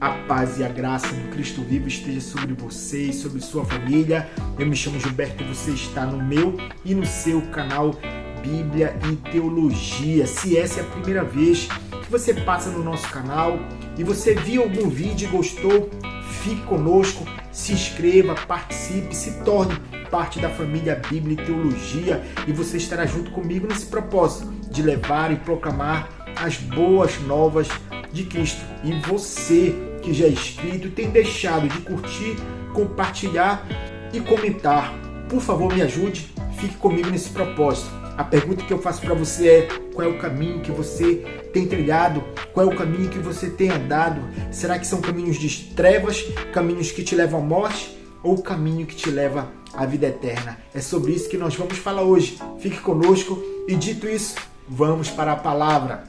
A paz e a graça do Cristo vivo esteja sobre você e sobre sua família. Eu me chamo Gilberto e você está no meu e no seu canal Bíblia e Teologia. Se essa é a primeira vez que você passa no nosso canal e você viu algum vídeo e gostou, fique conosco, se inscreva, participe, se torne parte da família Bíblia e Teologia e você estará junto comigo nesse propósito de levar e proclamar as boas novas de Cristo. E você que já é inscrito e tem deixado de curtir, compartilhar e comentar, por favor me ajude, fique comigo nesse propósito. A pergunta que eu faço para você é: qual é o caminho que você tem trilhado? Qual é o caminho que você tem andado? Será que são caminhos de trevas, caminhos que te levam à morte ou o caminho que te leva à vida eterna? É sobre isso que nós vamos falar hoje. Fique conosco e dito isso, vamos para a palavra.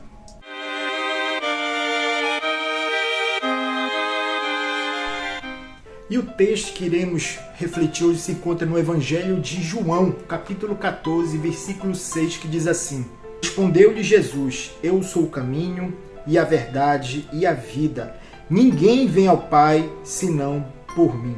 E o texto que iremos refletir hoje se encontra no Evangelho de João, capítulo 14, versículo 6, que diz assim: Respondeu-lhe Jesus: Eu sou o caminho e a verdade e a vida. Ninguém vem ao Pai senão por mim.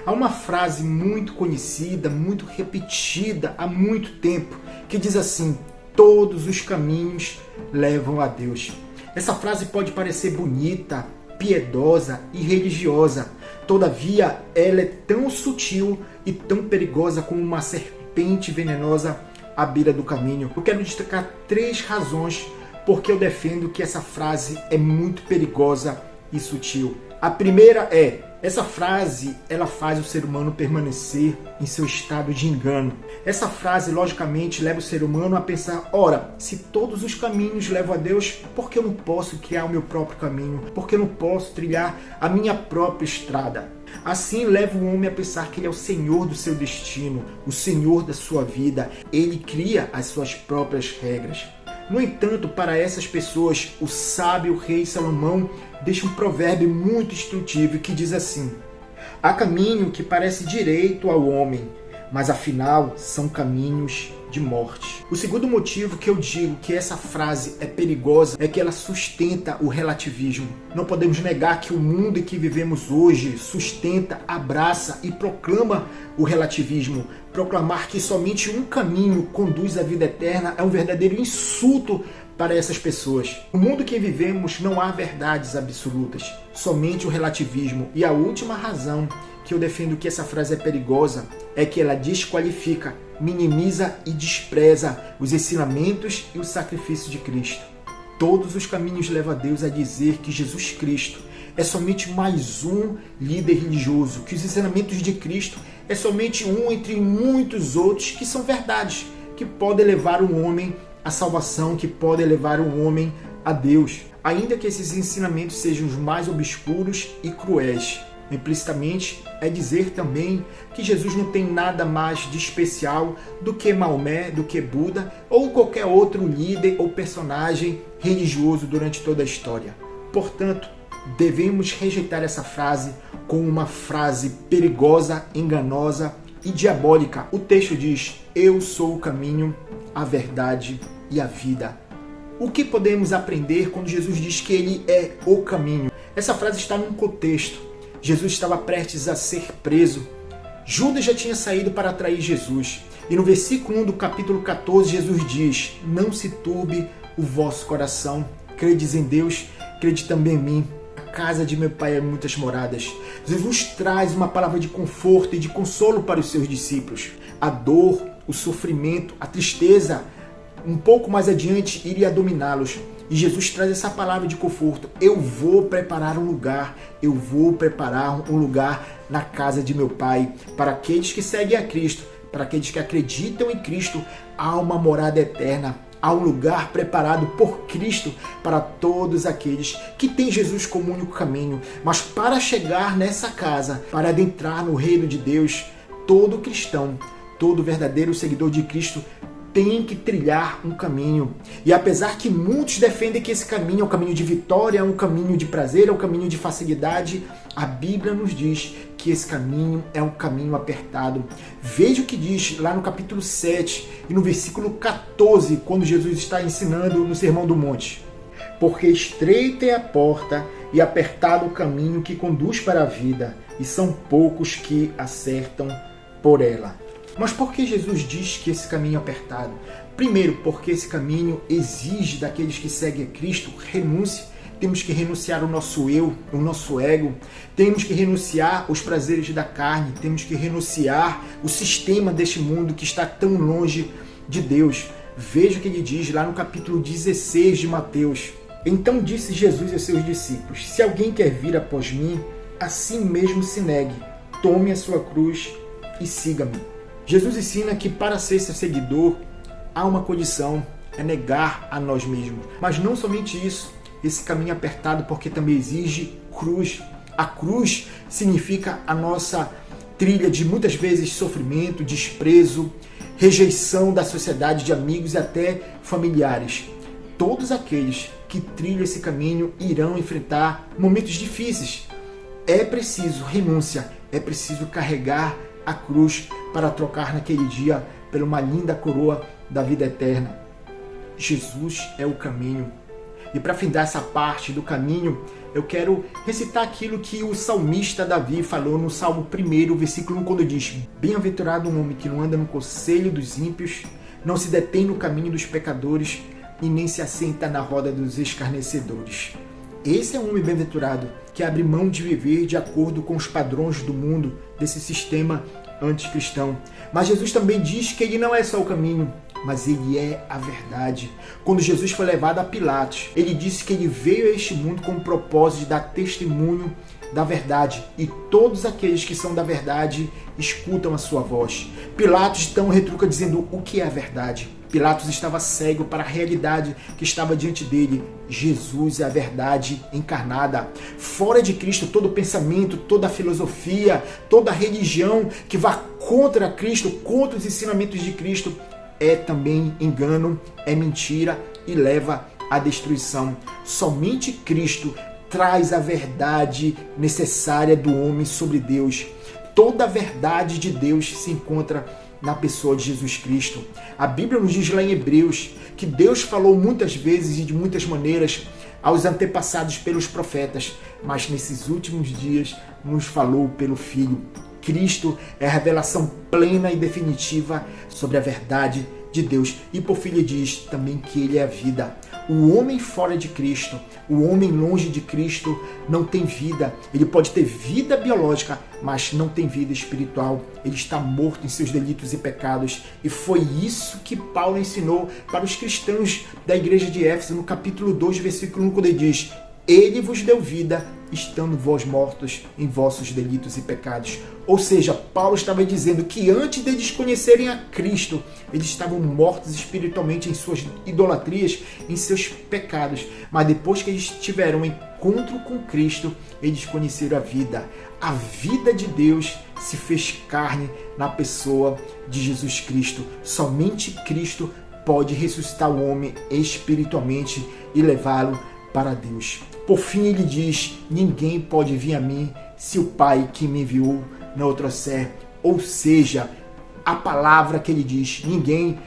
Há uma frase muito conhecida, muito repetida há muito tempo, que diz assim: todos os caminhos levam a Deus. Essa frase pode parecer bonita, piedosa e religiosa. Todavia, ela é tão sutil e tão perigosa como uma serpente venenosa à beira do caminho. Eu quero destacar 3 razões porque eu defendo que essa frase é muito perigosa e sutil. A primeira é: essa frase ela faz o ser humano permanecer em seu estado de engano. Essa frase, logicamente, leva o ser humano a pensar: ora, se todos os caminhos levam a Deus, por que eu não posso criar o meu próprio caminho? Por que eu não posso trilhar a minha própria estrada? Assim leva o homem a pensar que ele é o senhor do seu destino, o senhor da sua vida. Ele cria as suas próprias regras. No entanto, para essas pessoas, o sábio rei Salomão deixa um provérbio muito instrutivo que diz assim: há caminho que parece direito ao homem, mas afinal são caminhos de morte. O segundo motivo que eu digo que essa frase é perigosa é que ela sustenta o relativismo. Não podemos negar que o mundo em que vivemos hoje sustenta, abraça e proclama o relativismo. Proclamar que somente um caminho conduz à vida eterna é um verdadeiro insulto para essas pessoas. No mundo que vivemos não há verdades absolutas, somente o relativismo. E a última razão que eu defendo que essa frase é perigosa é que ela desqualifica, minimiza e despreza os ensinamentos e o sacrifício de Cristo. Todos os caminhos levam a Deus a dizer que Jesus Cristo é somente mais um líder religioso, que os ensinamentos de Cristo é somente um entre muitos outros que são verdades, que podem levar um homem à salvação, que podem levar um homem a Deus. Ainda que esses ensinamentos sejam os mais obscuros e cruéis, implicitamente é dizer também que Jesus não tem nada mais de especial do que Maomé, do que Buda ou qualquer outro líder ou personagem religioso durante toda a história. Portanto, devemos rejeitar essa frase como uma frase perigosa, enganosa e diabólica. O texto diz: eu sou o caminho, a verdade e a vida. O que podemos aprender quando Jesus diz que ele é o caminho? Essa frase está num contexto. Jesus estava prestes a ser preso. Judas já tinha saído para trair Jesus. E no versículo 1 do capítulo 14, Jesus diz: não se turbe o vosso coração. Credes em Deus, crede também em mim. A casa de meu Pai é muitas moradas. Jesus traz uma palavra de conforto e de consolo para os seus discípulos. A dor, o sofrimento, a tristeza, um pouco mais adiante, iria dominá-los. E Jesus traz essa palavra de conforto: eu vou preparar um lugar, eu vou preparar um lugar na casa de meu Pai. Para aqueles que seguem a Cristo, para aqueles que acreditam em Cristo, há uma morada eterna, há um lugar preparado por Cristo para todos aqueles que têm Jesus como único caminho. Mas para chegar nessa casa, para adentrar no reino de Deus, todo cristão, todo verdadeiro seguidor de Cristo tem que trilhar um caminho. E apesar que muitos defendem que esse caminho é um caminho de vitória, é um caminho de prazer, é um caminho de facilidade, A Bíblia nos diz que esse caminho é um caminho apertado. Veja o que diz lá no capítulo 7 e no versículo 14, quando Jesus está ensinando no Sermão do Monte. Porque estreita é a porta e apertado o caminho que conduz para a vida, e são poucos que acertam por ela. Mas por que Jesus diz que esse caminho é apertado? Primeiro, porque esse caminho exige daqueles que seguem a Cristo renúncia. Temos que renunciar o nosso eu, o nosso ego. Temos que renunciar os prazeres da carne. Temos que renunciar o sistema deste mundo que está tão longe de Deus. Veja o que ele diz lá no capítulo 16 de Mateus. Então disse Jesus aos seus discípulos: se alguém quer vir após mim, assim mesmo se negue, tome a sua cruz e siga-me. Jesus ensina que para ser seu seguidor há uma condição, é negar a nós mesmos. Mas não somente isso, esse caminho apertado porque também exige cruz. A cruz significa a nossa trilha de muitas vezes sofrimento, desprezo, rejeição da sociedade, de amigos e até familiares. Todos aqueles que trilham esse caminho irão enfrentar momentos difíceis. É preciso renúncia, é preciso carregar a cruz para trocar naquele dia por uma linda coroa da vida eterna. Jesus é o caminho. E para findar essa parte do caminho, eu quero recitar aquilo que o salmista Davi falou no Salmo 1, versículo 1, quando diz: bem-aventurado um homem que não anda no conselho dos ímpios, não se detém no caminho dos pecadores e nem se assenta na roda dos escarnecedores. Esse é um homem bem-aventurado que abre mão de viver de acordo com os padrões do mundo, desse sistema anticristão. Mas Jesus também diz que ele não é só o caminho, mas ele é a verdade. Quando Jesus foi levado a Pilatos, ele disse que ele veio a este mundo com o propósito de dar testemunho da verdade, e todos aqueles que são da verdade escutam a sua voz. Pilatos então retruca dizendo: o que é a verdade? Pilatos estava cego para a realidade que estava diante dele. Jesus é a verdade encarnada. Fora de Cristo, todo pensamento, toda filosofia, toda religião que vá contra Cristo, contra os ensinamentos de Cristo, é também engano, é mentira e leva à destruição. Somente Cristo traz a verdade necessária do homem sobre Deus. Toda a verdade de Deus se encontra na pessoa de Jesus Cristo. A Bíblia nos diz lá em Hebreus que Deus falou muitas vezes e de muitas maneiras aos antepassados pelos profetas, mas nesses últimos dias nos falou pelo Filho. Cristo é a revelação plena e definitiva sobre a verdade de Deus. E por fim ele diz também que ele é a vida. O homem fora de Cristo, o homem longe de Cristo não tem vida. Ele pode ter vida biológica, mas não tem vida espiritual. Ele está morto em seus delitos e pecados. E foi isso que Paulo ensinou para os cristãos da igreja de Éfeso no capítulo 2, versículo 1, quando ele diz: ele vos deu vida, estando vós mortos em vossos delitos e pecados. Ou seja, Paulo estava dizendo que antes de eles conhecerem a Cristo, eles estavam mortos espiritualmente em suas idolatrias, em seus pecados. Mas depois que eles tiveram um encontro com Cristo, eles conheceram a vida. A vida de Deus se fez carne na pessoa de Jesus Cristo. Somente Cristo pode ressuscitar o homem espiritualmente e levá-lo para Deus. Por fim ele diz: ninguém pode vir a mim se o Pai que me enviou não o trouxer. Ou seja, a palavra que ele diz, ninguém,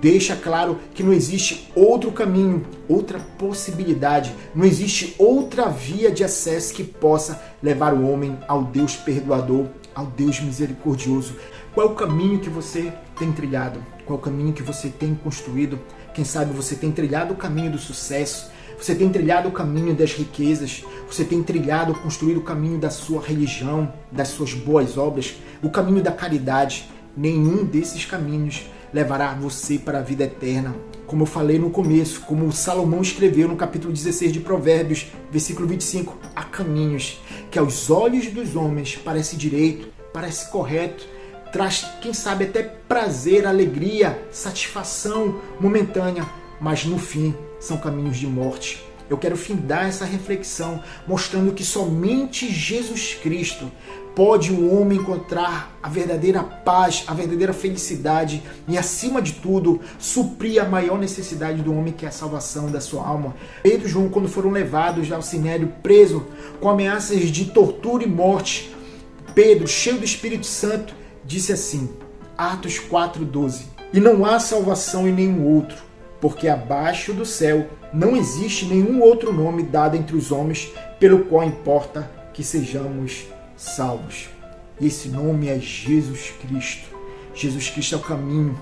deixa claro que não existe outro caminho, outra possibilidade, não existe outra via de acesso que possa levar o homem ao Deus perdoador, ao Deus misericordioso. Qual é o caminho que você tem trilhado? Qual é o caminho que você tem construído? Quem sabe você tem trilhado o caminho do sucesso, você tem trilhado o caminho das riquezas, você tem trilhado, construído o caminho da sua religião, das suas boas obras, o caminho da caridade. Nenhum desses caminhos levará você para a vida eterna. Como eu falei no começo, como Salomão escreveu no capítulo 16 de Provérbios, versículo 25, há caminhos que aos olhos dos homens parece direito, parece correto, traz, quem sabe, até prazer, alegria, satisfação momentânea, mas no fim são caminhos de morte. eu quero findar essa reflexão, mostrando que somente Jesus Cristo pode o homem encontrar a verdadeira paz, a verdadeira felicidade e, acima de tudo, suprir a maior necessidade do homem, que é a salvação da sua alma. Pedro e João, quando foram levados ao sinédrio, presos com ameaças de tortura e morte, Pedro, cheio do Espírito Santo, disse assim, Atos 4:12, e não há salvação em nenhum outro, porque abaixo do céu não existe nenhum outro nome dado entre os homens pelo qual importa que sejamos salvos. E esse nome é Jesus Cristo. Jesus Cristo é o caminho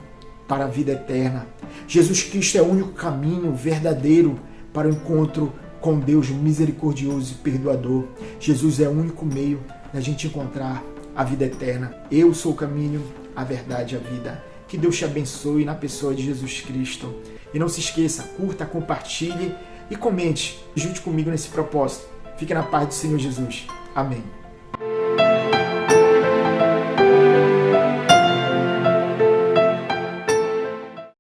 para a vida eterna. Jesus Cristo é o único caminho verdadeiro para o encontro com Deus misericordioso e perdoador. Jesus é o único meio da gente encontrar a vida eterna. Eu sou o caminho, a verdade e a vida. Que Deus te abençoe na pessoa de Jesus Cristo. E não se esqueça, curta, compartilhe e comente. Junte comigo nesse propósito. Fique na paz do Senhor Jesus. Amém.